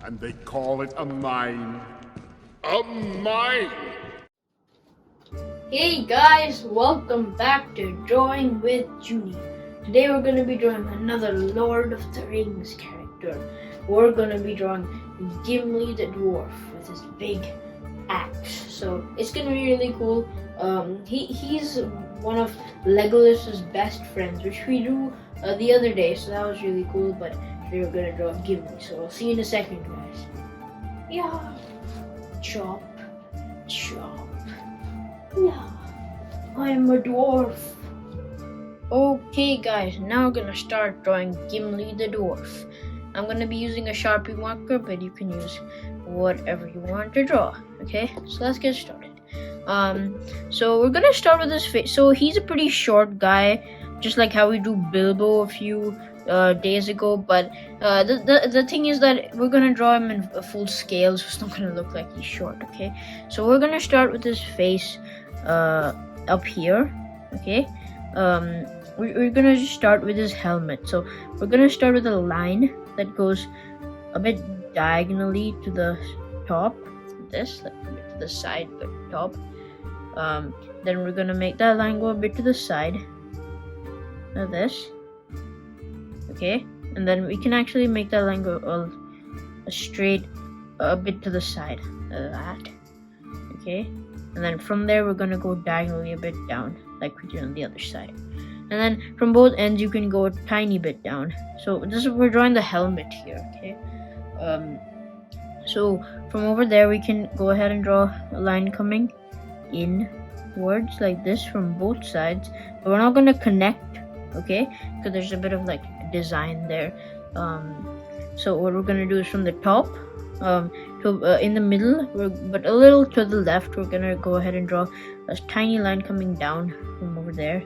and they call it a mine. A mine! Hey guys, welcome back to Drawing with Juni. Today we're going to be drawing another Lord of the Rings character. We're going to be drawing Gimli the dwarf with his big axe. So it's going to be really cool. He's one of Legolas's best friends, which we drew the other day, so that was really cool. But today we're going to draw Gimli, so I'll see you in a second, guys. Yeah, chop, chop. Yeah, I'm a dwarf. Okay guys, now we're gonna start drawing Gimli the dwarf. I'm gonna be using a Sharpie marker, but you can use whatever you want to draw. Okay, so let's get started. So we're gonna start with his face. So he's a pretty short guy, just like how we drew Bilbo a few days ago. But the thing is that we're gonna draw him in a full scale, so it's not gonna look like he's short. Okay, so we're gonna start with his face up here. Okay, we're gonna just start with his helmet. So we're gonna start with a line that goes a bit diagonally to the top, this, like a bit to the side but top. Then we're gonna make that line go a bit to the side, like this. Okay, and then we can actually make that line go a straight a bit to the side, like that. Okay, and then from there we're gonna go diagonally a bit down, like we did on the other side. And then from both ends you can go a tiny bit down. So we're drawing the helmet here. Okay, so from over there we can go ahead and draw a line coming inwards like this from both sides, but we're not gonna connect, okay, because there's a bit of like design there. So what we're gonna do is from the top in the middle, but a little to the left, we're gonna go ahead and draw a tiny line coming down from over there.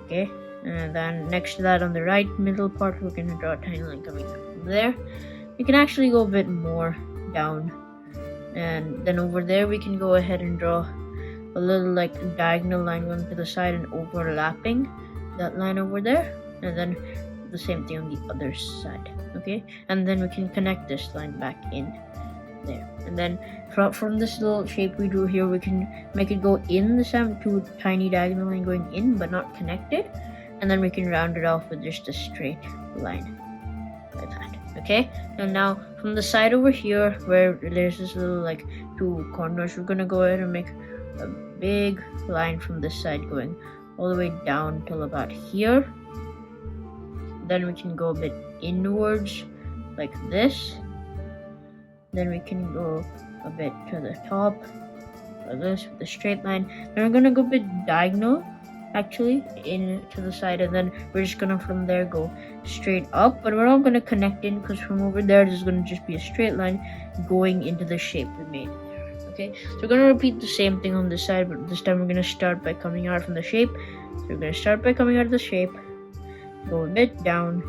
Okay, and then next to that on the right middle part, we're gonna draw a tiny line coming from there. You can actually go a bit more down, and then over there we can go ahead and draw a little like diagonal line going to the side and overlapping that line over there, and then the same thing on the other side. Okay, and then we can connect this line back in there, and then from this little shape we drew here, we can make it go in the same two tiny diagonal line going in but not connected, and then we can round it off with just a straight line like that. Okay, and now from the side over here where there's this little like two corners, we're gonna go ahead and make a big line from this side going all the way down till about here. Then we can go a bit inwards like this. Then we can go a bit to the top like this with a straight line. Then we're gonna go a bit diagonal actually in to the side, and then we're just gonna from there go straight up, but we're not gonna connect in because from over there this is gonna just be a straight line going into the shape we made there. Okay, so we're gonna repeat the same thing on this side, but this time we're gonna start by coming out from the shape. So we're gonna start by coming out of the shape, go a bit down,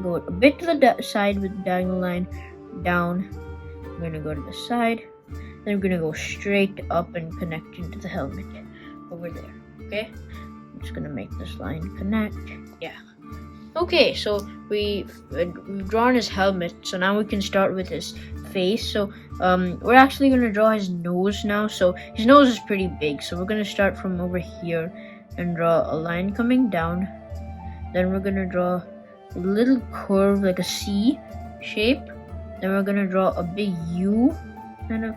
go a bit to the side with the diagonal line down. We're gonna go to the side, then we're gonna go straight up and connect into the helmet over there. Okay, I'm just gonna make this line connect. Yeah. Okay, so we've drawn his helmet, so now we can start with his face. So we're actually gonna draw his nose now. So his nose is pretty big, so we're gonna start from over here and draw a line coming down. Then we're gonna draw a little curve like a C shape. Then we're gonna draw a big U kind of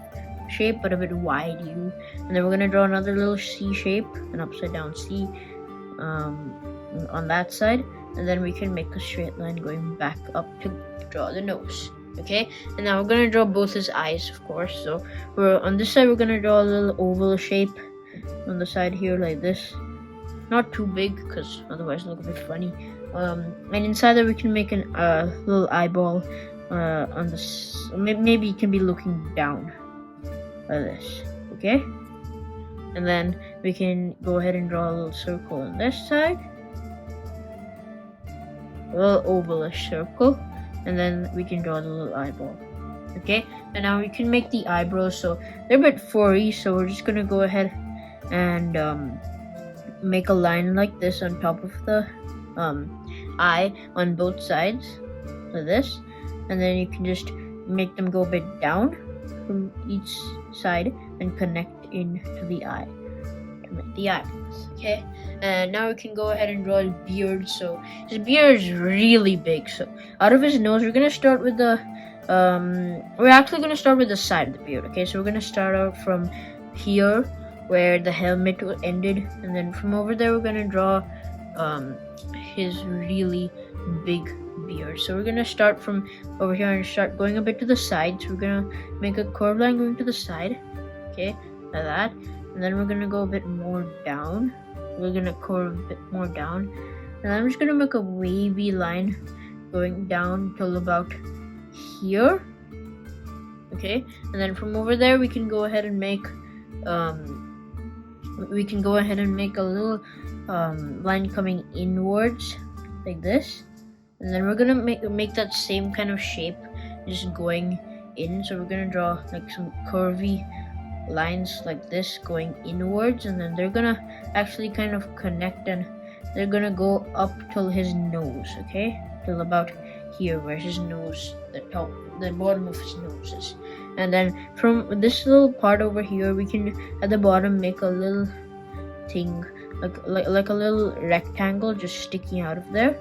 shape, but a bit wide U. And then we're gonna draw another little C shape, an upside down C on that side. And then we can make a straight line going back up to draw the nose. Okay, and now we're gonna draw both his eyes, of course. So we're on this side, we're gonna draw a little oval shape on the side here like this. Not too big because otherwise it'll look a bit funny. And inside there we can make a little eyeball on this. Maybe it can be looking down like this. Okay, and then we can go ahead and draw a little circle on this side, a little ovalish circle, and then we can draw the little eyeball. Okay, and now we can make the eyebrows. So they're a bit furry, so we're just gonna go ahead and make a line like this on top of the eye on both sides like this, and then you can just make them go a bit down from each side and connect into the eye to make the eye. Okay, and now we can go ahead and draw his beard. So his beard is really big. So out of his nose, we're gonna start with the we're actually gonna start with the side of the beard. Okay, so we're gonna start out from here where the helmet ended, and then from over there we're gonna draw his really big beard. So we're gonna start from over here and start going a bit to the side. So we're gonna make a curved line going to the side, okay, like that, and then we're gonna go a bit more down. We're gonna curve a bit more down, and I'm just gonna make a wavy line going down till about here, okay, and then from over there we can go ahead and make a little line coming inwards like this, and then we're gonna make that same kind of shape just going in. So we're gonna draw like some curvy lines like this going inwards, and then they're gonna actually kind of connect, and they're gonna go up till his nose, okay, till about here where his nose, the bottom of his nose is. And then from this little part over here, we can at the bottom make a little thing like a little rectangle just sticking out of there,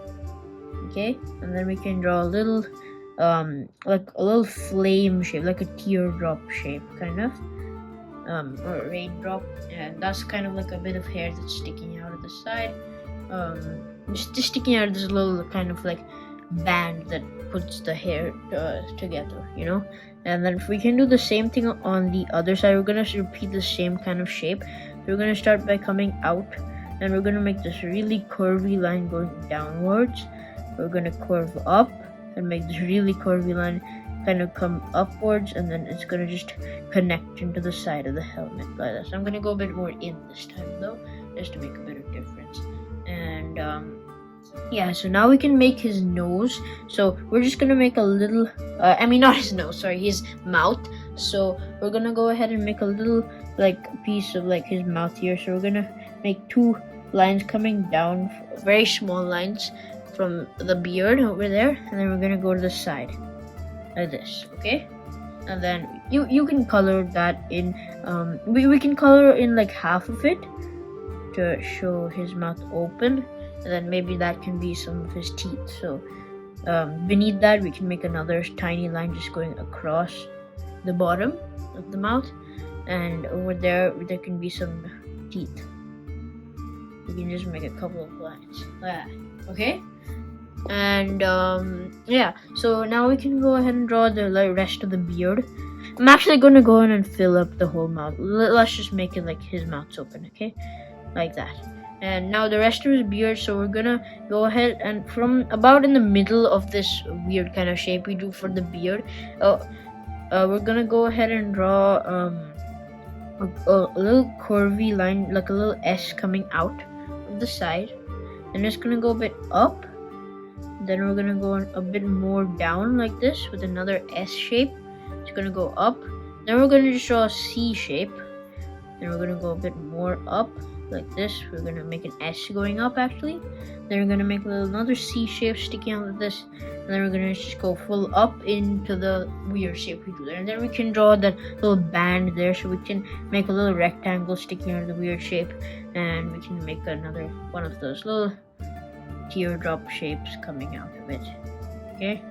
okay, and then we can draw a little like a little flame shape, like a teardrop shape kind of, or a raindrop, and that's kind of like a bit of hair that's sticking out of the side, just sticking out of this little kind of like band that puts the hair together, you know. And then if we can do the same thing on the other side, we're gonna repeat the same kind of shape. We're gonna start by coming out, and we're gonna make this really curvy line going downwards. We're gonna curve up and make this really curvy line kind of come upwards, and then it's gonna just connect into the side of the helmet like that. So I'm gonna go a bit more in this time though, just to make a bit of difference. And yeah, so now we can make his nose. So we're just gonna make a little not his nose, sorry, his mouth. So we're gonna go ahead and make a little like piece of like his mouth here. So we're gonna make two lines coming down, very small lines from the beard over there, and then we're gonna go to the side like this, okay. And then you can color that in we can color in like half of it to show his mouth open, and then maybe that can be some of his teeth. So beneath that we can make another tiny line just going across the bottom of the mouth, and over there can be some teeth. We can just make a couple of lines like that, okay. And yeah, so now we can go ahead and draw the rest of the beard. I'm actually going to go in and fill up the whole mouth. Let's just make it like his mouth's open, okay, like that. And now the rest of his beard, so we're gonna go ahead and from about in the middle of this weird kind of shape we do for the beard, we're gonna go ahead and draw a little curvy line, like a little S coming out of the side, and it's gonna go a bit up. Then we're gonna go a bit more down like this with another S shape. It's gonna go up. Then we're gonna just draw a C shape. Then we're gonna go a bit more up like this. We're gonna make an S going up actually. Then we're gonna make another C shape sticking out like this, and then we're gonna just go full up into the weird shape we do there. And then we can draw that little band there, so we can make a little rectangle sticking out of the weird shape, and we can make another one of those little teardrop shapes coming out of it, okay.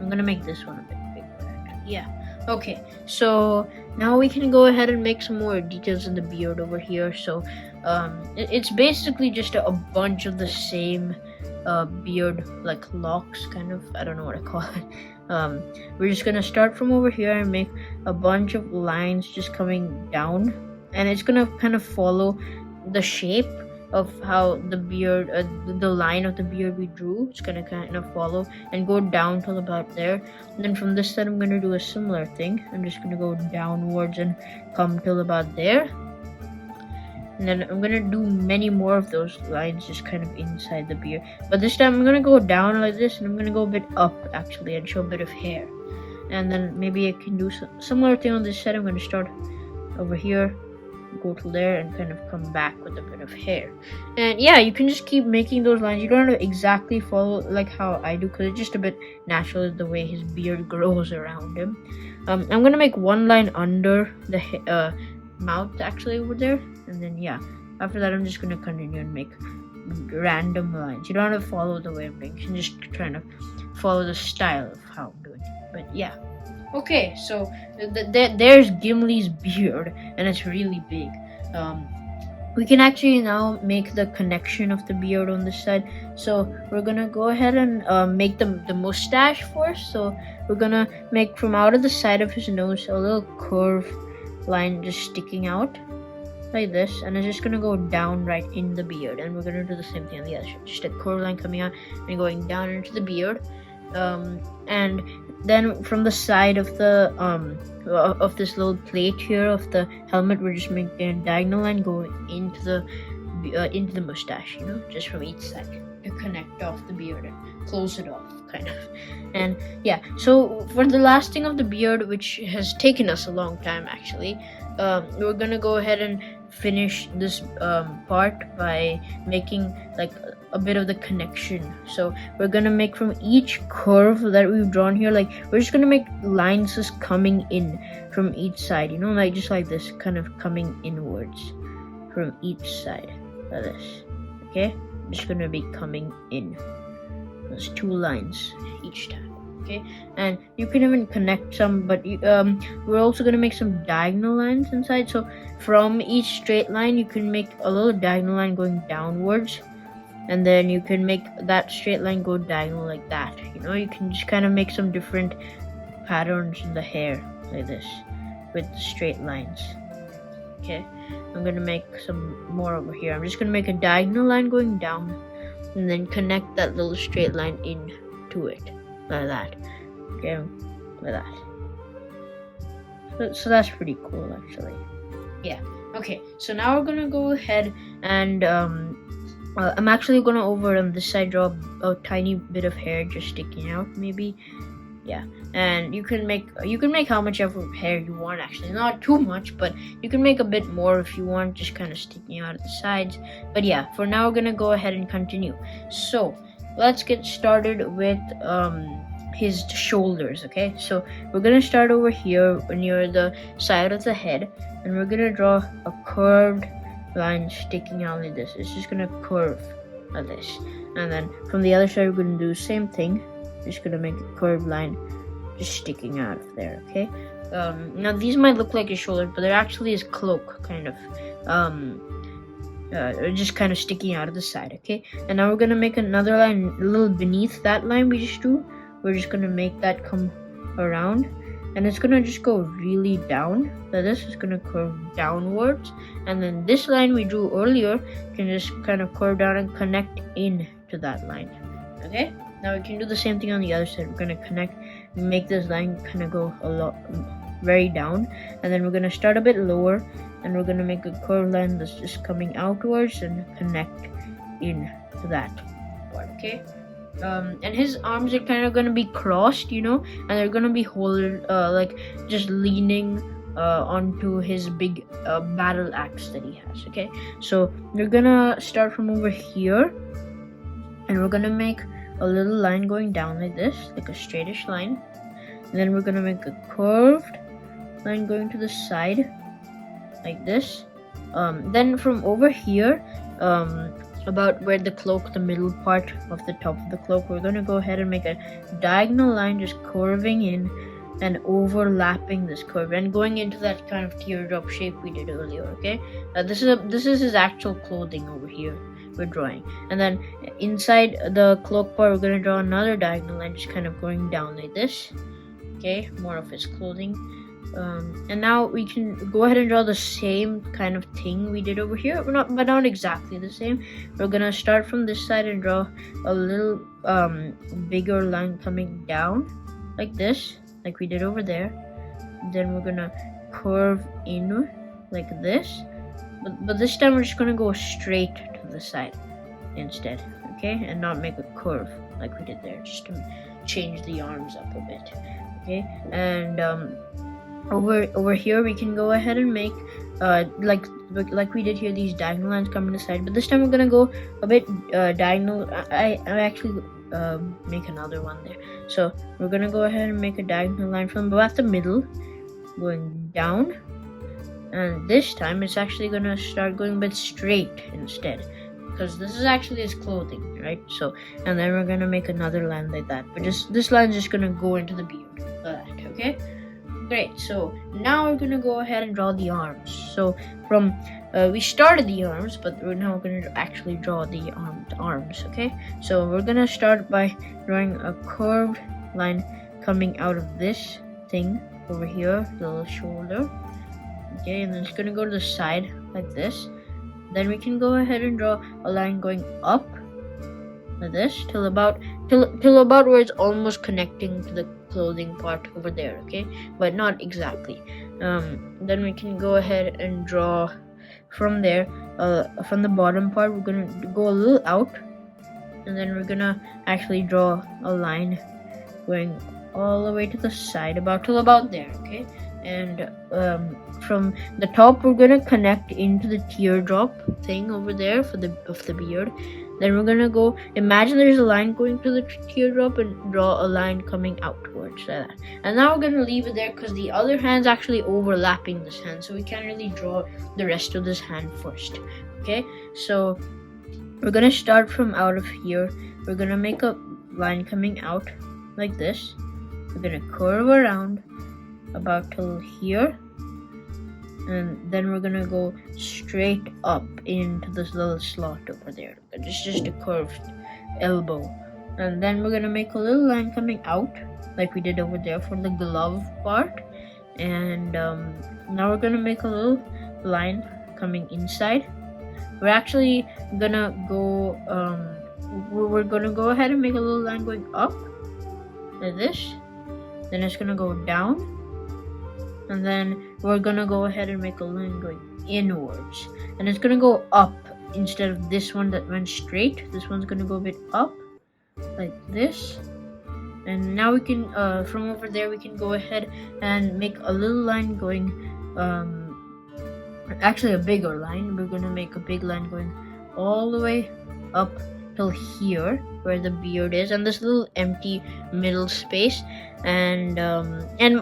I'm gonna make this one a bit bigger actually. Yeah, okay, so now we can go ahead and make some more details in the beard over here. So it's basically just a bunch of the same beard like locks kind of, I don't know what I call it. We're just gonna start from over here and make a bunch of lines just coming down, and it's gonna kind of follow the shape of how the beard, the line of the beard we drew. It's gonna kind of follow and go down till about there. And then from this side I'm gonna do a similar thing. I'm just gonna go downwards and come till about there. And then I'm gonna do many more of those lines just kind of inside the beard. But this time I'm gonna go down like this, and I'm gonna go a bit up actually and show a bit of hair. And then maybe I can do some similar thing on this side. I'm gonna start over here go to there and kind of come back with a bit of hair. And yeah, you can just keep making those lines. You don't have to exactly follow like how I do, because it's just a bit natural the way his beard grows around him. I'm gonna make one line under the mouth actually over there, and then yeah, after that I'm just gonna continue and make random lines. You don't have to follow the way I'm doing. You can just try to follow the style of how I'm doing it. But yeah. Okay, so there's Gimli's beard, and it's really big. We can actually now make the connection of the beard on this side. So we're gonna go ahead and make the mustache first. So we're gonna make from out of the side of his nose a little curve line just sticking out like this, and it's just gonna go down right in the beard. And we're gonna do the same thing on the other side, just a curve line coming out and going down into the beard. And then from the side of the of this little plate here of the helmet, we're just making a diagonal line going into the mustache, you know, just from each side to connect off the beard and close it off, kind of. And yeah, so for the lasting of the beard, which has taken us a long time actually, we're gonna go ahead and finish this part by making like a bit of the connection. So we're gonna make from each curve that we've drawn here, like we're just gonna make lines just coming in from each side, you know, like just like this, kind of coming inwards from each side like this. Okay, just gonna be coming in. There's 2 lines each time. Okay, and you can even connect some, but we're also gonna make some diagonal lines inside. So from each straight line you can make a little diagonal line going downwards, and then you can make that straight line go diagonal like that. You know, you can just kind of make some different patterns in the hair like this with the straight lines. Okay, I'm gonna make some more over here. I'm just gonna make a diagonal line going down and then connect that little straight line into it like that. Okay, like that. So that's pretty cool actually. Yeah. Okay, so now we're gonna go ahead and I'm actually gonna over on this side draw a tiny bit of hair just sticking out, maybe. Yeah, and you can make how much ever hair you want actually, not too much, but you can make a bit more if you want, just kind of sticking out at the sides. But yeah, for now we're gonna go ahead and continue. So let's get started with his shoulders. Okay, so we're gonna start over here near the side of the head, and we're gonna draw a curved line sticking out like this. It's just gonna curve like this, and then from the other side we're gonna do the same thing. Just gonna make a curved line just sticking out of there. Okay, now these might look like his shoulders, but they're actually his cloak, kind of just kind of sticking out of the side. Okay, and now we're gonna make another line a little beneath that line we just drew. We're just gonna make that come around, and it's gonna just go really down. So this is gonna curve downwards, and then this line we drew earlier can just kind of curve down and connect in to that line. Okay, now we can do the same thing on the other side. We're gonna connect, make this line kind of go a lot very down, and then we're gonna start a bit lower, and we're gonna make a curved line that's just coming outwards and connect in to that part. Okay. And his arms are kind of gonna be crossed, you know, and they're gonna be like just leaning onto his big battle axe that he has. Okay, so we're gonna start from over here, and we're gonna make a little line going down like this, like a straightish line, and then we're gonna make a curved line going to the side like this. Then from over here, about where the cloak, the middle part of the top of the cloak, we're going to go ahead and make a diagonal line just curving in and overlapping this curve and going into that kind of teardrop shape we did earlier. Okay, this is his actual clothing over here we're drawing, and then inside the cloak part we're going to draw another diagonal line just kind of going down like this. Okay, more of his clothing. And now we can go ahead and draw the same kind of thing we did over here, but not exactly the same. We're gonna start from this side and draw a little bigger line coming down like this, like we did over there. Then we're gonna curve in like this, but this time we're just gonna go straight to the side instead. Okay, and not make a curve like we did there, just to change the arms up a bit. Okay, and over here we can go ahead and make like we did here, these diagonal lines coming to the side, but this time we're gonna go a bit diagonal. I actually make another one there. So we're gonna go ahead and make a diagonal line from about the middle going down, and this time it's actually gonna start going a bit straight instead, because this is actually his clothing, right? So, and then we're gonna make another line like that, but just this line's just gonna go into the beard like that. Okay, great. So now we're gonna go ahead and draw the arms. So from we started the arms, but we're now gonna actually draw the arms. Okay, so we're gonna start by drawing a curved line coming out of this thing over here, the little shoulder. Okay, and then it's gonna go to the side like this. Then we can go ahead and draw a line going up like this till about where it's almost connecting to the clothing part over there. Okay, but not exactly. Then we can go ahead and draw from there, from the bottom part. We're gonna go a little out, and then we're gonna actually draw a line going all the way to the side till about there. Okay, and from the top we're gonna connect into the teardrop thing over there of the beard. Then we're gonna go, imagine there's a line going to the teardrop, and draw a line coming outwards like that. And now we're gonna leave it there because the other hand's actually overlapping this hand, so we can't really draw the rest of this hand first. Okay, so we're gonna start from out of here. We're gonna make a line coming out like this. We're gonna curve around about till here, and then we're gonna go straight up into this little slot over there. It's just a curved elbow, and then we're gonna make a little line coming out like we did over there for the glove part. And now we're gonna make a little line coming inside. We're actually gonna go we're gonna go ahead and make a little line going up like this. Then it's gonna go down, and then we're gonna go ahead and make a line going inwards, and it's gonna go up instead of this one that went straight. This one's gonna go a bit up like this. And now we can from over there we can go ahead and make a little line going actually a bigger line. We're gonna make a big line going all the way up till here where the beard is, and this little empty middle space. And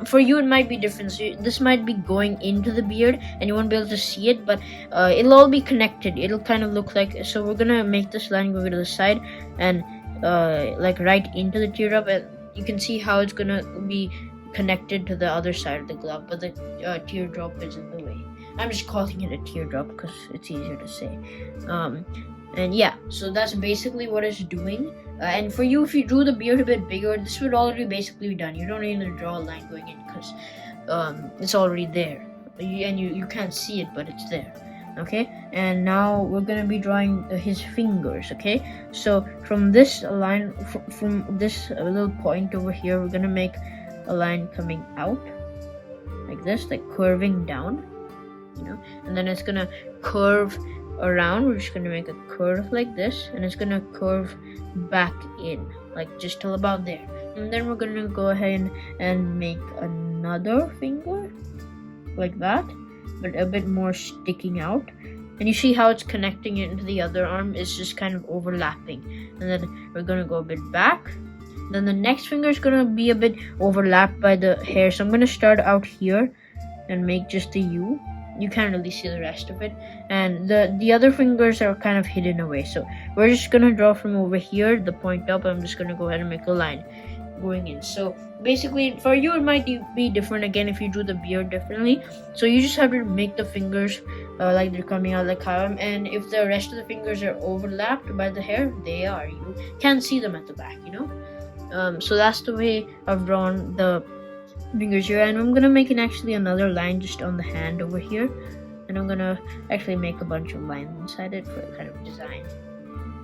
for you it might be different. So this might be going into the beard and you won't be able to see it, but it'll all be connected. It'll kind of look like, so we're gonna make this line go to the side and like right into the teardrop, and you can see how it's gonna be connected to the other side of the glove, but the teardrop is in the way. I'm just calling it a teardrop because it's easier to say. And yeah, so that's basically what it's doing. And for you, if you drew the beard a bit bigger, this would already basically be done. You don't need to draw a line going in because it's already there. You can't see it, but it's there. Okay, and now we're gonna be drawing his fingers. Okay, so from this line, from this little point over here, we're gonna make a line coming out like this, like curving down, you know, and then it's gonna curve around. We're just gonna make a curve like this, and it's gonna curve back in like just till about there. And then we're gonna go ahead and make another finger like that, but a bit more sticking out. And you see how it's connecting it into the other arm. It's just kind of overlapping. And then we're gonna go a bit back. Then the next finger is gonna be a bit overlapped by the hair, so I'm gonna start out here and make just the U. You can't really see the rest of it, and the other fingers are kind of hidden away. So we're just gonna draw from over here, the point up. I'm just gonna go ahead and make a line going in. So basically for you it might be different again if you drew the beard differently. So you just have to make the fingers like they're coming out like how, and if the rest of the fingers are overlapped by the hair, they are. You can't see them at the back, you know. So that's the way I've drawn the fingers here, and I'm gonna make actually another line just on the hand over here, and I'm gonna actually make a bunch of lines inside it for kind of design.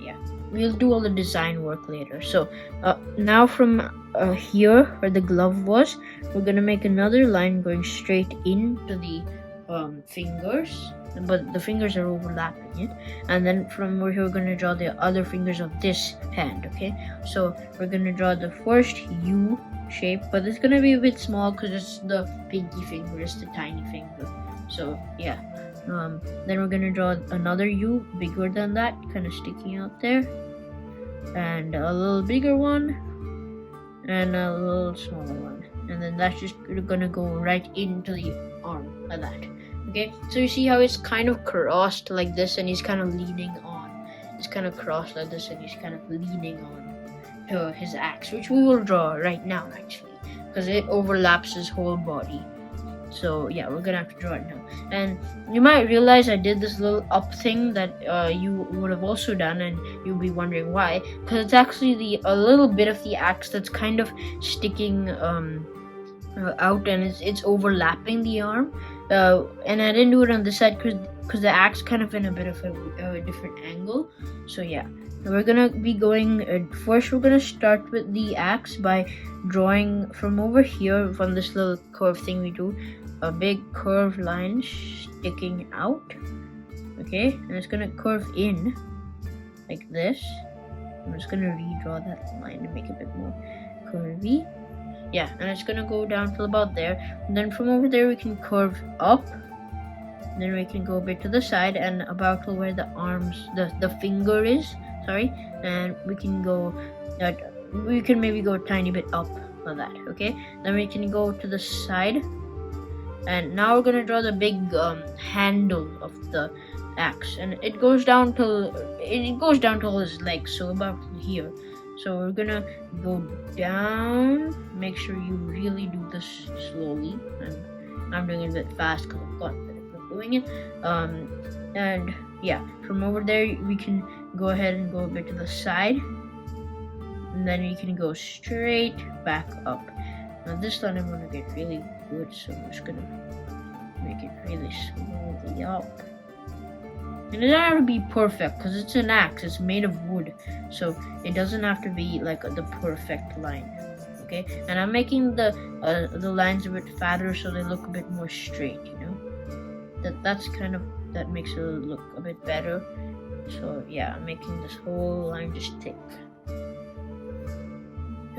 Yeah, we'll do all the design work later. So now from here where the glove was, we're gonna make another line going straight into the fingers but the fingers are overlapping it. And then from over here, we're gonna draw the other fingers of this hand. Okay, so we're gonna draw the first U shape, but it's gonna be a bit small because it's the pinky finger, it's the tiny finger. So yeah. Then we're gonna draw another U bigger than that, kind of sticking out there, and a little bigger one, and a little smaller one, and then that's just gonna go right into the arm like that. Okay, so you see how it's kind of crossed like this, and he's kind of leaning on. It's kind of crossed like this, and he's kind of leaning on to his axe, which we will draw right now actually, because it overlaps his whole body. So yeah, we're gonna have to draw it now. And you might realize I did this little up thing that you would have also done, and you'll be wondering why. Because it's actually a little bit of the axe that's kind of sticking out, and it's overlapping the arm. And I didn't do it on this side because the axe kind of in a bit of a different angle. So yeah, we're gonna be going first. We're gonna start with the axe by drawing from over here, from this little curve thing we do, a big curved line sticking out. Okay, and it's gonna curve in like this. I'm just gonna redraw that line to make it a bit more curvy. Yeah, and it's gonna go down till about there. And then from over there we can curve up. Then we can go a bit to the side and about to where the arms, the finger is. Sorry, and we can go that. We can maybe go a tiny bit up like that. Okay, then we can go to the side, and now we're gonna draw the big handle of the axe, and it goes down till his legs, so about here. So we're gonna go down. Make sure you really do this slowly, and I'm doing it a bit fast because I've got doing it. And yeah, from over there we can go ahead and go a bit to the side, and then you can go straight back up. Now this time I'm gonna get really good, so I'm just gonna make it really slowly up. And it doesn't have to be perfect because it's an axe, it's made of wood, so it doesn't have to be like the perfect line. Okay, and I'm making the lines a bit fatter so they look a bit more straight, you know. That makes it look a bit better. So yeah, I'm making this whole line just thick.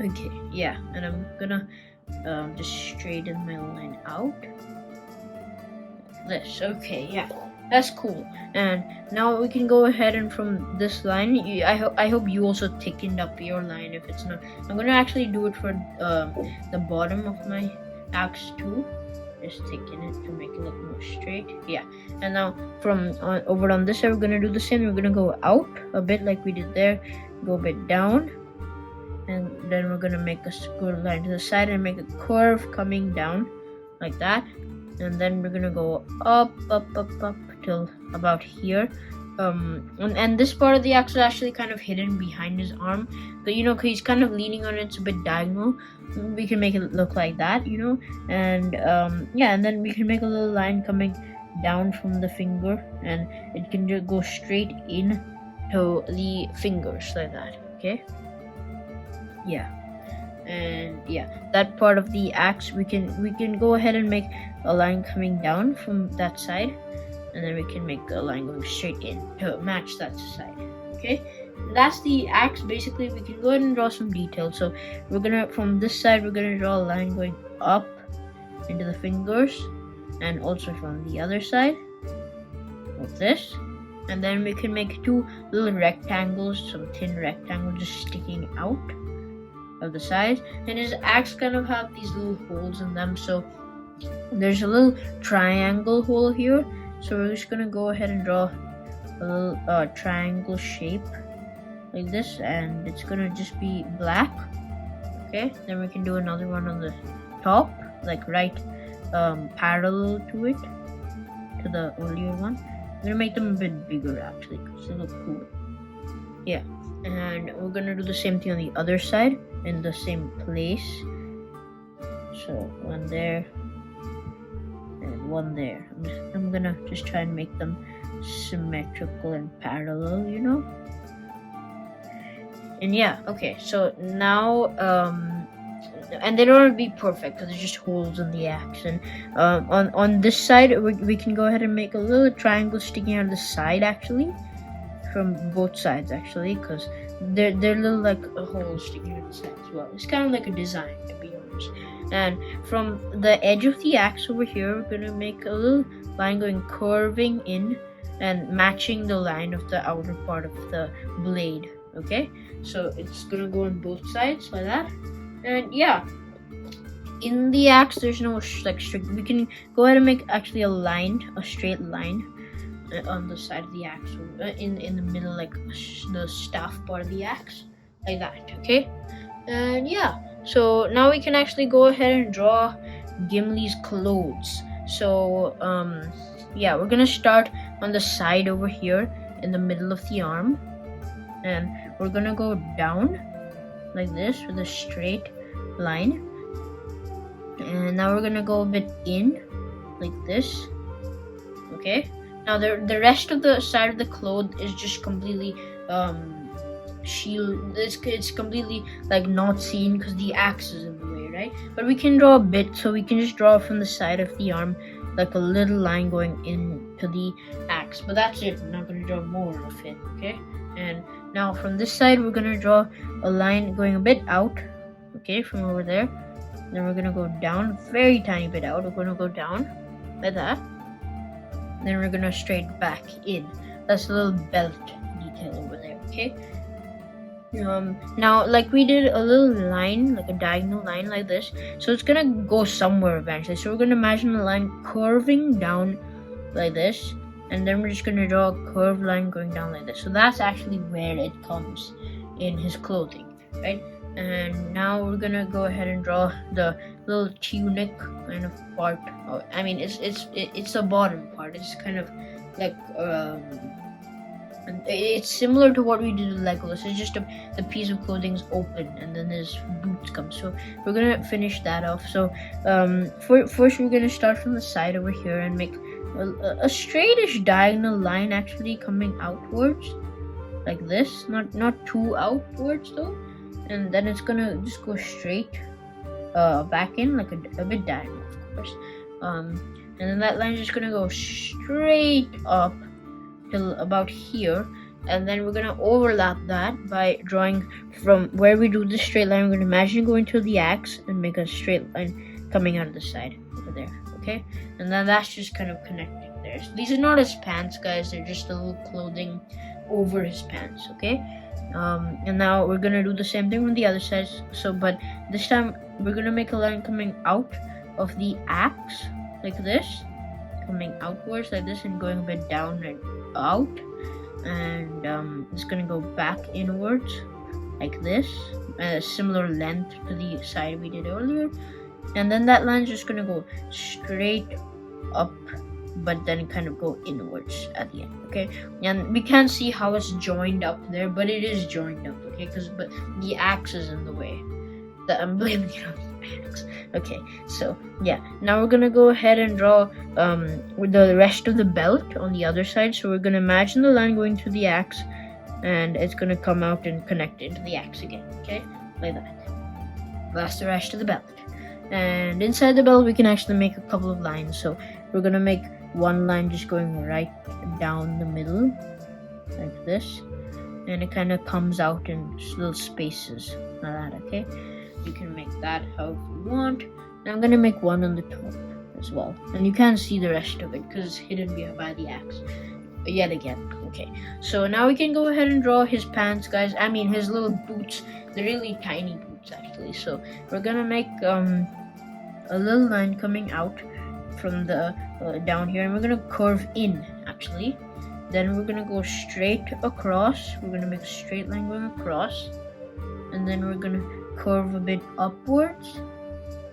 Okay, yeah, and I'm gonna just straighten my line out like this. Okay, yeah, that's cool. And now we can go ahead and from this line, I hope you also thickened up your line. If it's not, I'm gonna actually do it for the bottom of my axe too. Just thicken it to make it look more straight. Yeah, and now from over on this side, we're gonna do the same. We're gonna go out a bit like we did there, go a bit down, and then we're gonna make a square line to the side and make a curve coming down like that. And then we're gonna go up till about here. And this part of the axe is actually kind of hidden behind his arm, but you know, cause he's kind of leaning on it, it's a bit diagonal. We can make it look like that, you know. And yeah, and then we can make a little line coming down from the finger, and it can just go straight in to the fingers like that. Okay, yeah. And yeah, that part of the axe we can go ahead and make a line coming down from that side, and then we can make a line going straight in to match that side. Okay, that's the axe. Basically, we can go ahead and draw some details. So we're gonna, from this side, we're gonna draw a line going up into the fingers, and also from the other side like this. And then we can make two little rectangles, some thin rectangles just sticking out of the sides. And his axe kind of have these little holes in them, so there's a little triangle hole here. So we're just gonna go ahead and draw a little triangle shape like this, and it's gonna just be black. Okay, then we can do another one on the top, like right parallel to it, to the earlier one. I'm gonna make them a bit bigger actually because they look cool. Yeah, and we're gonna do the same thing on the other side in the same place. So one there and one there. I'm gonna just try and make them symmetrical and parallel, you know. And yeah, okay, so now and they don't have to be perfect because there's just holes in the axe. And on this side, we can go ahead and make a little triangle sticking out of the side, actually, from both sides, actually, because they're little like holes sticking out of the side as well. It's kind of like a design, to be honest. And from the edge of the axe over here, we're gonna make a little line going curving in and matching the line of the outer part of the blade. Okay, so it's gonna go on both sides like that. And yeah, in the axe there's no like strict. We can go ahead and make actually a straight line on the side of the axe, in the middle, like the staff part of the axe, like that. Okay, and yeah, so now we can actually go ahead and draw Gimli's clothes. So yeah, we're gonna start on the side over here in the middle of the arm, and we're gonna go down like this with a straight line, and now we're gonna go a bit in like this. Okay, now the rest of the side of the cloth is just completely shield. It's completely like not seen because the axe is in the way, right? But we can draw a bit, so we can just draw from the side of the arm like a little line going into the axe, but that's it. I'm not gonna draw more of it. Okay, and now from this side we're gonna draw a line going a bit out, okay, from over there. Then we're gonna go down, very tiny bit out. We're gonna go down like that. Then we're gonna straight back in. That's a little belt detail over there. Okay. Now, like we did a little line, like a diagonal line like this, so it's gonna go somewhere eventually. So we're gonna imagine the line curving down like this, and then we're just gonna draw a curved line going down like this. So that's actually where it comes in his clothing, right? And now we're gonna go ahead and draw the little tunic kind of part. I mean, it's the bottom part. It's kind of like it's similar to what we did with Legolas. It's just the piece of clothing's open, and then his boots come. So we're gonna finish that off. So first we're gonna start from the side over here and make a straightish diagonal line, actually coming outwards like this. Not too outwards though. And then it's gonna just go straight back in, like a bit diagonal, of course. And then that line is just gonna go straight up till about here, and then we're gonna overlap that by drawing from where we do the straight line. We're gonna imagine going to the axe and make a straight line coming out of the side over there. Okay, and then that's just kind of connecting there. So these are not his pants, guys. They're just a little clothing over his pants. Okay, and now we're gonna do the same thing on the other side. So, but this time we're gonna make a line coming out of the axe like this, coming outwards like this, and going a bit down and out, and it's gonna go back inwards like this, a similar length to the side we did earlier. And then that line's just gonna go straight up, but then kind of go inwards at the end. Okay, and we can't see how it's joined up there, but it is joined up. Okay, but the axe is in the way. I'm blaming it on the axe. Okay, so yeah, now we're gonna go ahead and draw with the rest of the belt on the other side. So we're gonna imagine the line going through the axe, and it's gonna come out and connect into the axe again. Okay, like that. That's the rest of the belt. And inside the belt we can actually make a couple of lines. So we're gonna make one line just going right down the middle like this, and it kind of comes out in little spaces like that. Okay, you can make that however you want. And I'm gonna make one on the top as well, and you can't see the rest of it because it's hidden by the axe yet again. Okay, so now we can go ahead and draw his pants, guys. I mean his little boots. They're really tiny boots actually. So we're gonna make a little line coming out from the down here, and we're gonna curve in actually. Then we're gonna go straight across. We're gonna make a straight line going across, and then we're gonna curve a bit upwards.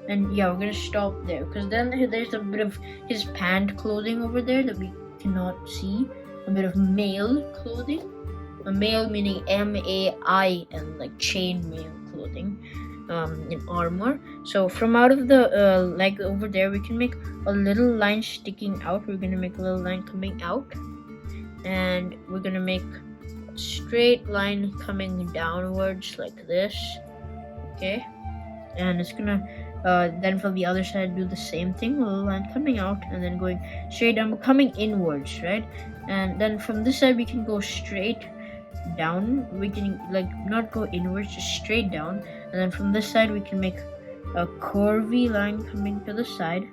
And yeah, we're gonna stop there because then there's a bit of his pant clothing over there that we cannot see. A bit of mail clothing. A mail meaning MAIL, like chain mail clothing. In armor. So from out of the leg over there, we can make a little line sticking out. We're gonna make a little line coming out, and we're gonna make a straight line coming downwards like this. Okay, and it's gonna then from the other side do the same thing, a little line coming out and then going straight down, coming inwards, right? And then from this side we can go straight down. We can like not go inwards, just straight down, and then from this side we can make a curvy line coming to the side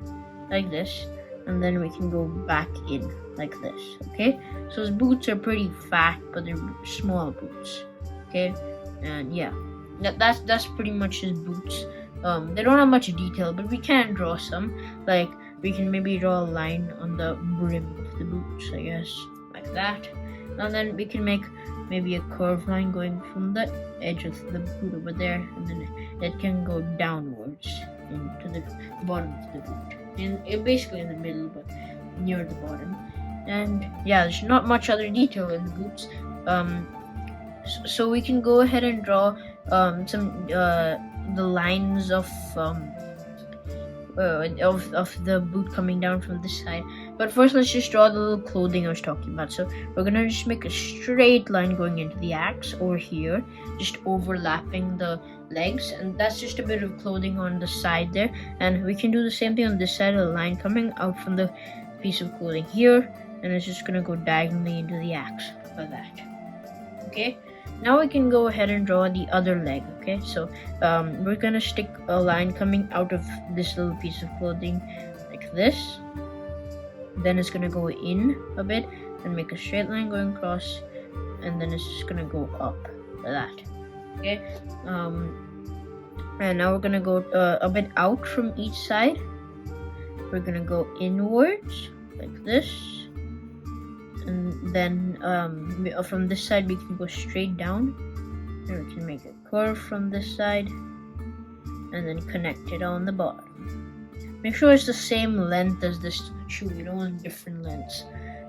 like this, and then we can go back in like this. Okay, so his boots are pretty fat, but they're small boots. Okay, and yeah, that's pretty much his boots. They don't have much detail, but we can draw some. Like we can maybe draw a line on the brim of the boots, I guess, like that, and then we can make maybe a curved line going from the edge of the boot over there, and then it can go downwards into the bottom of the boot, basically in the middle, but near the bottom. And yeah, there's not much other detail in the boots. So we can go ahead and draw some the lines of the boot coming down from this side. But first, let's just draw the little clothing I was talking about. So we're gonna just make a straight line going into the axe over here, just overlapping the legs, and that's just a bit of clothing on the side there. And we can do the same thing on this side, a line coming out from the piece of clothing here, and it's just gonna go diagonally into the axe like that. Okay, now we can go ahead and draw the other leg. Okay, so we're gonna stick a line coming out of this little piece of clothing like this, then it's gonna go in a bit and make a straight line going across, and then it's just gonna go up like that. Okay, and now we're gonna go a bit out from each side. We're gonna go inwards like this, and then from this side we can go straight down, and we can make a curve from this side and then connect it on the bottom. Make sure it's the same length as this shoe, you don't want different lengths.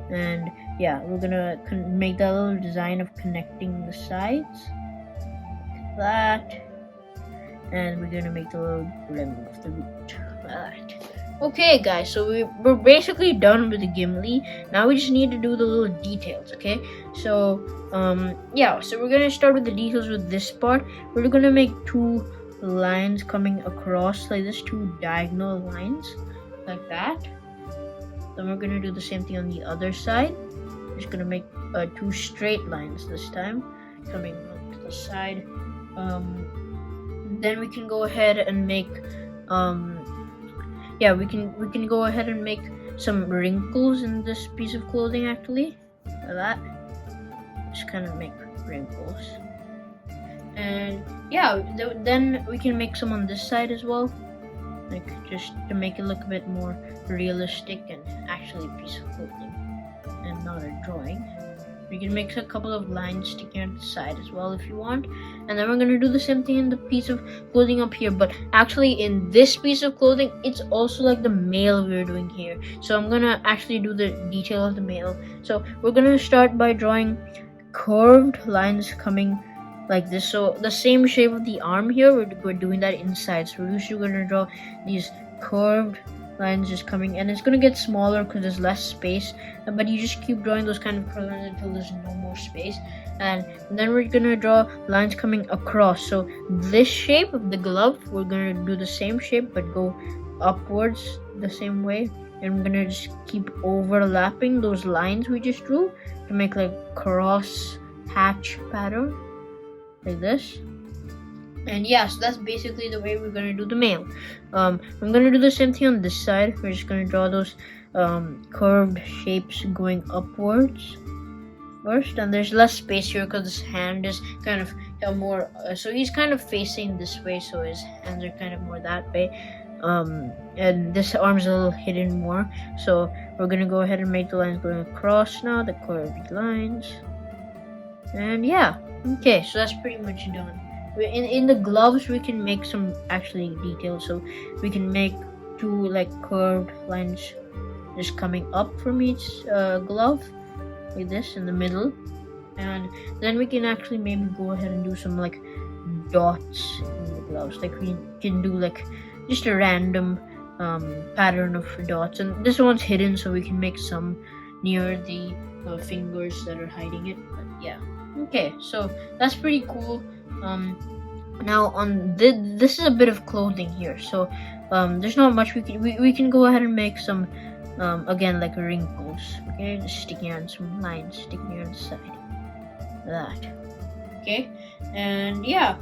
And yeah, we're gonna make that little design of connecting the sides like that, and we're gonna make the little brim of the boot like that. Okay guys, so we're basically done with the Gimli. Now we just need to do the little details. Okay, so yeah, so we're gonna start with the details with this part. We're gonna make two lines coming across like this, two diagonal lines like that. Then we're gonna do the same thing on the other side. We're just gonna make two straight lines this time coming up to the side. Then we can go ahead and make yeah, we can go ahead and make some wrinkles in this piece of clothing actually, like that. Just kind of make wrinkles. And yeah, then we can make some on this side as well, like just to make it look a bit more realistic and actually a piece of clothing and not a drawing. We can make a couple of lines sticking out the side as well if you want. And then we're going to do the same thing in the piece of clothing up here. But actually in this piece of clothing, it's also like the male we're doing here. So I'm going to actually do the detail of the male. So we're going to start by drawing curved lines coming like this. So the same shape of the arm here, we're doing that inside. So we're usually going to draw these curved lines just coming, and it's going to get smaller because there's less space, but you just keep drawing those kind of curved lines until there's no more space. And then we're going to draw lines coming across. So this shape of the glove, we're going to do the same shape but go upwards the same way, and we're going to just keep overlapping those lines we just drew to make like cross hatch pattern like this. And yeah, so that's basically the way we're going to do the male. I'm going to do the same thing on this side. We're just going to draw those curved shapes going upwards first. And there's less space here because his hand is kind of more, so he's kind of facing this way, so his hands are kind of more that way. And this arm's a little hidden more. So we're going to go ahead and make the lines going across now, the curved lines. And yeah, okay, so that's pretty much done. In the gloves, we can make some actually details. So we can make two like curved lines just coming up from each glove like this in the middle, and then we can actually maybe go ahead and do some like dots in the gloves. Like we can do like just a random pattern of dots, and this one's hidden, so we can make some near the fingers that are hiding it. But yeah, okay, so that's pretty cool. Now on this is a bit of clothing here, so there's not much we can go ahead and make some again like wrinkles, okay, just sticking on some lines sticking on the side, that, okay. And yeah,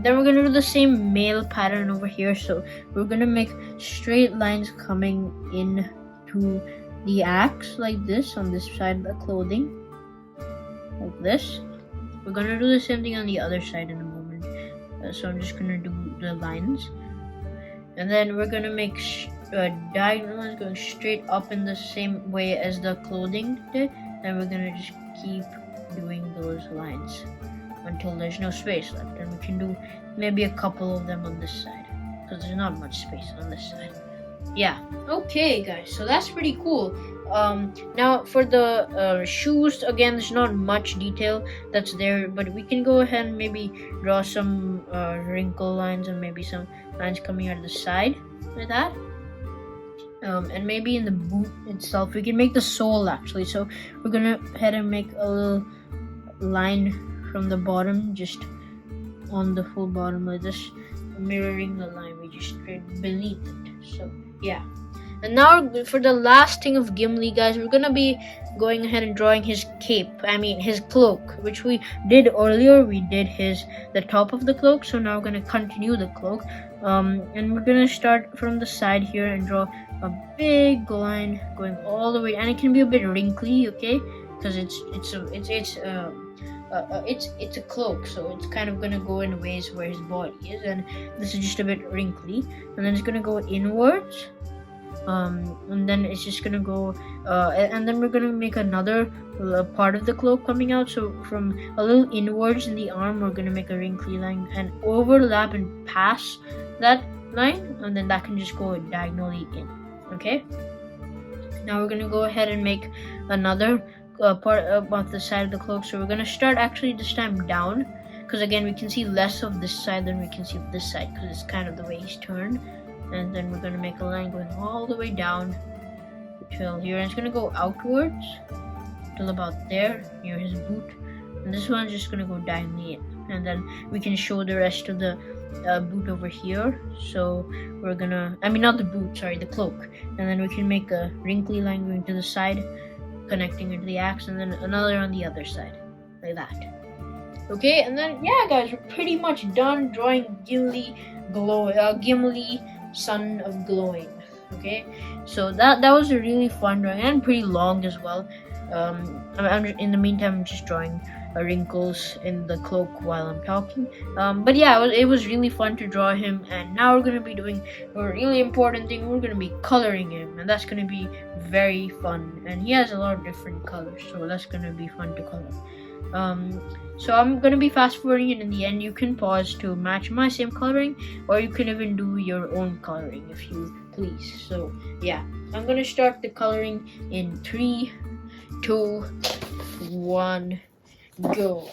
then we're gonna do the same male pattern over here, so we're gonna make straight lines coming in to the axe like this on this side of the clothing, like this. We're gonna do the same thing on the other side in a moment. So I'm just gonna do the lines, and then we're gonna make diagonal lines going straight up in the same way as the clothing did, and we're gonna just keep doing those lines until there's no space left, and we can do maybe a couple of them on this side because there's not much space on this side. Yeah, okay guys, so that's pretty cool. Now for the shoes, again, there's not much detail that's there, but we can go ahead and maybe draw some wrinkle lines and maybe some lines coming out of the side like that. And maybe in the boot itself we can make the sole actually, so we're gonna head and make a little line from the bottom just on the full bottom like this, mirroring the line we just straight beneath it. So yeah. And now for the last thing of Gimli, guys, we're gonna be going ahead and drawing his cape, his cloak, which we did earlier. We did the top of the cloak, so now we're gonna continue the cloak. And we're gonna start from the side here and draw a big line going all the way, and it can be a bit wrinkly, okay, because it's a cloak, so it's kind of gonna go in ways where his body is, and this is just a bit wrinkly, and then it's gonna go inwards. And then it's just gonna go and then we're gonna make another part of the cloak coming out, so from a little inwards in the arm we're gonna make a wrinkly line and overlap and pass that line, and then that can just go diagonally in, okay. Now we're gonna go ahead and make another part about the side of the cloak, so we're gonna start actually this time down, because again we can see less of this side than we can see of this side because it's kind of the way he's turned. And then we're going to make a line going all the way down till here, and it's going to go outwards till about there near his boot, and this one's just going to go diagonally in, and then we can show the rest of the boot over here. So we're gonna not the boot, sorry, the cloak, and then we can make a wrinkly line going to the side connecting into the axe, and then another on the other side like that. Okay, and then yeah guys, we're pretty much done drawing Gimli, son of glowing. Okay, so that was a really fun drawing and pretty long as well. In the meantime I'm just drawing wrinkles in the cloak while I'm talking, but yeah, it was really fun to draw him. And now we're going to be doing a really important thing. We're going to be coloring him, and that's going to be very fun, and he has a lot of different colors, so that's going to be fun to color. So I'm going to be fast forwarding, and in the end you can pause to match my same coloring, or you can even do your own coloring if you please. So yeah, I'm going to start the coloring in 3, 2, 1, go.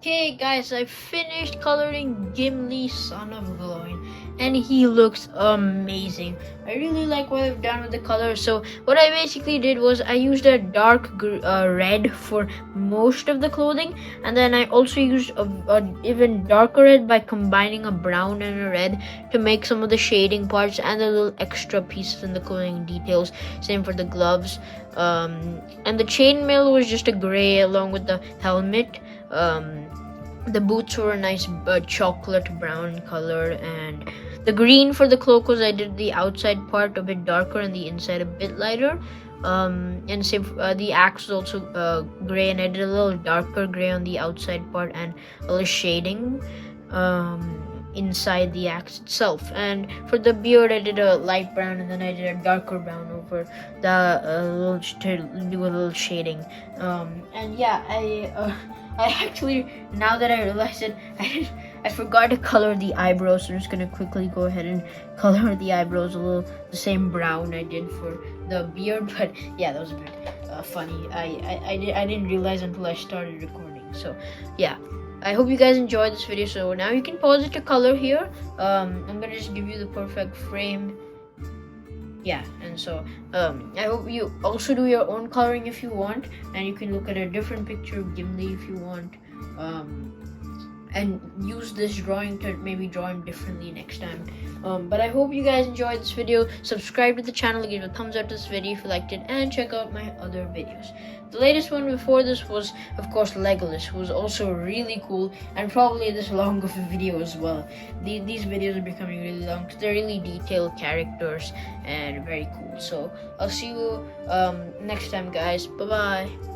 Okay guys, I finished coloring Gimli, son of glowing, and he looks amazing. I really like what I've done with the colors. So what I basically did was I used a dark red for most of the clothing, and then I also used a even darker red by combining a brown and a red to make some of the shading parts and the little extra pieces in the clothing details. Same for the gloves, and the chainmail was just a gray along with the helmet. The boots were a nice chocolate brown color, and the green for the cloak was I did the outside part a bit darker and the inside a bit lighter. And same the axe was also gray, and I did a little darker gray on the outside part and a little shading inside the axe itself. And for the beard I did a light brown, and then I did a darker brown over the to do a little shading. And yeah, I actually, now that I realize it, I forgot to color the eyebrows, so I'm just gonna quickly go ahead and color the eyebrows the same brown I did for the beard. But yeah, that was a bit funny. I didn't realize until I started recording. So yeah, I hope you guys enjoyed this video. So now you can pause it to color here. I'm gonna just give you the perfect frame. Yeah, and so I hope you also do your own coloring if you want, and you can look at a different picture of Gimli if you want, and use this drawing to maybe draw him differently next time. But I hope you guys enjoyed this video. Subscribe to the channel, give a thumbs up to this video if you liked it, and check out my other videos. The latest one before this was, of course, Legolas, who was also really cool, and probably this long of a video as well. These videos are becoming really long because they're really detailed characters and very cool. So I'll see you next time, guys. Bye bye.